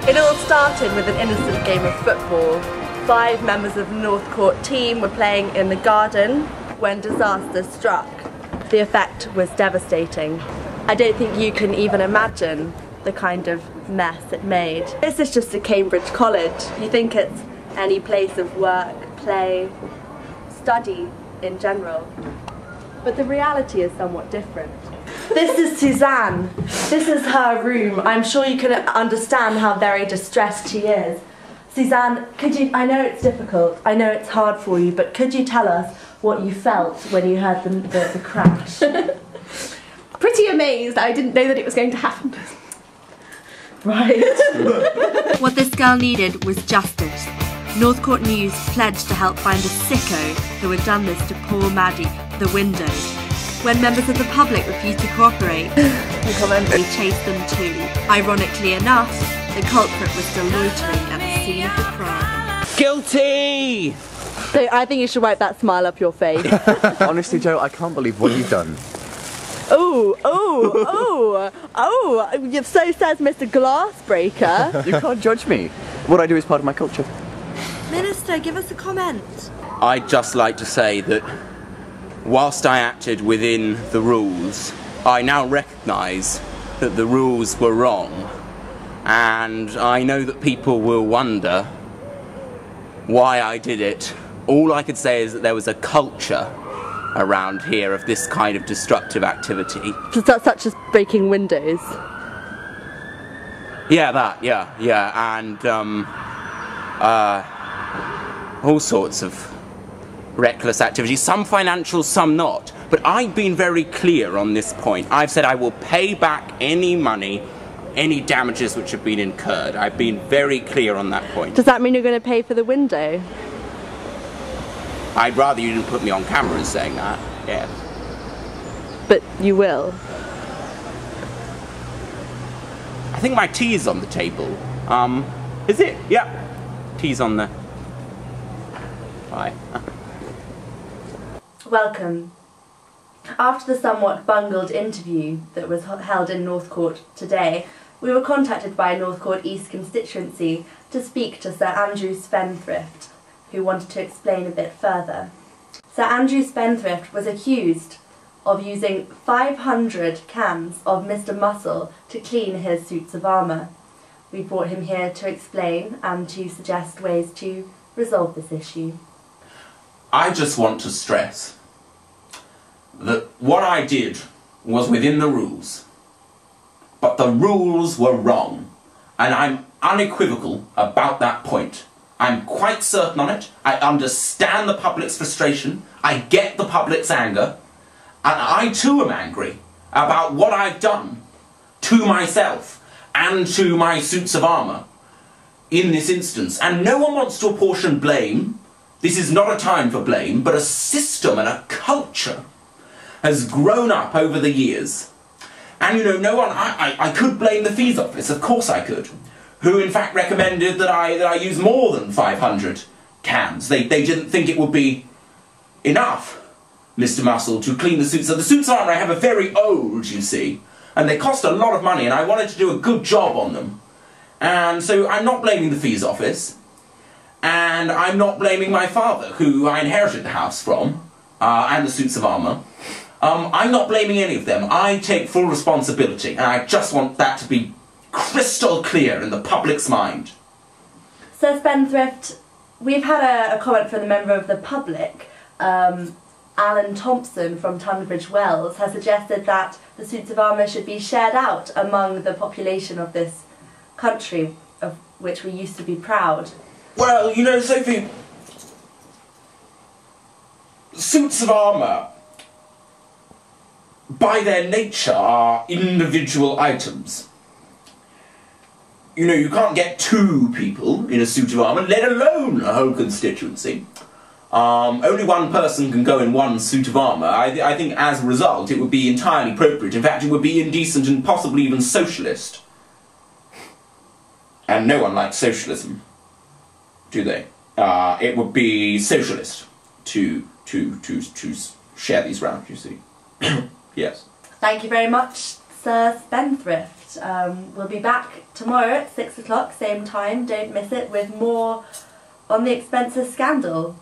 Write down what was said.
It all started with an innocent game of football. 5 members of the North Court team were playing in the garden when disaster struck. The effect was devastating. I don't think you can even imagine the kind of mess it made. This is just a Cambridge college. You think it's any place of work, play, study in general. But the reality is somewhat different. This is Suzanne. This is her room. I'm sure you can understand how very distressed she is. Suzanne, could you, I know it's difficult, I know it's hard for you, but could you tell us what you felt when you heard the crash? Pretty amazed. I didn't know that it was going to happen. Right. What this girl needed was justice. North Court News pledged to help find the sicko who had done this to poor Maddie, the window. When members of the public refused to cooperate, we chased them too. Ironically enough, the culprit was still loitering at the scene of the crime. Guilty! So I think you should wipe that smile up your face. Honestly, Joe, I can't believe what you've done. Oh, so says Mr. Glassbreaker. You can't judge me. What I do is part of my culture. Minister, give us a comment. I'd just like to say that whilst I acted within the rules, I now recognise that the rules were wrong, and I know that people will wonder why I did it. All I could say is that there was a culture around here of this kind of destructive activity. Such as breaking windows? Yeah, and all sorts of reckless activities, some financial, some not. But I've been very clear on this point. I've said I will pay back any money, any damages which have been incurred. I've been very clear on that point. Does that mean you're going to pay for the window? I'd rather you didn't put me on camera as saying that, yes. But you will? I think my tea's on the table. Is it? Yeah. Tea's on there. Bye. Welcome. After the somewhat bungled interview that was held in North Court today, we were contacted by North Court East constituency to speak to Sir Andrew Spendthrift, who wanted to explain a bit further. Sir Andrew Spendthrift was accused of using 500 cans of Mr. Muscle to clean his suits of armour. We brought him here to explain and to suggest ways to resolve this issue. I just want to stress that what I did was within the rules, but the rules were wrong, and I'm unequivocal about that point. I'm quite certain on it. I understand the public's frustration, I get the public's anger, and I too am angry about what I've done to myself and to my suits of armour in this instance, and no one wants to apportion blame. This is not a time for blame, but a system and a culture has grown up over the years. And you know, no one, I could blame the fees office, of course I could, who in fact recommended that I use more than 500 cans. They didn't think it would be enough, Mr. Muscle, to clean the suits. So the suits of armour I have are very old, you see, and they cost a lot of money, and I wanted to do a good job on them. And so I'm not blaming the fees office. And I'm not blaming my father, who I inherited the house from, and the suits of armour. I'm not blaming any of them. I take full responsibility, and I just want that to be crystal clear in the public's mind. Sir Spendthrift, we've had a comment from a member of the public. Alan Thompson from Tunbridge Wells has suggested that the suits of armour should be shared out among the population of this country, of which we used to be proud. Well, you know, Sophie, suits of armour, by their nature, are individual items. You know, you can't get 2 people in a suit of armour, let alone a whole constituency. Only one person can go in one suit of armour. I think as a result it would be entirely appropriate. In fact, it would be indecent and possibly even socialist. And no one likes socialism, do they? It would be socialist to share these round, you see. Yes. Thank you very much, Sir Spendthrift. We'll be back tomorrow at 6 o'clock, same time, don't miss it, with more on the expenses scandal.